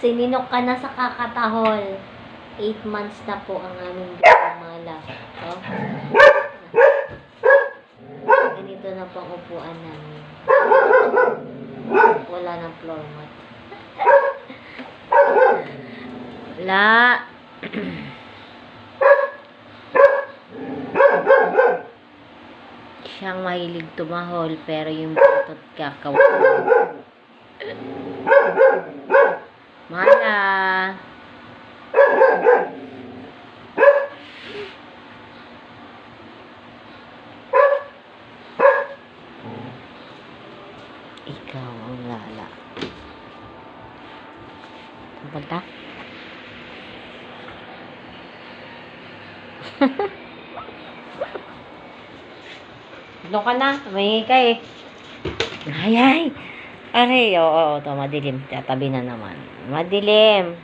Sininok ka na sa kakatahol. 8 months na po ang aming mga love. Ganito na po ang upuan namin. Wala ng floor mat. Wala. Siyang mahilig tumahol pero yung butot kakaw. Mala. Ikaw ang lala. Pagta? Doon ka na. Mahingi ka eh. Ay. Aray, oo. Ito, madilim. Tatabi na naman. Madilim.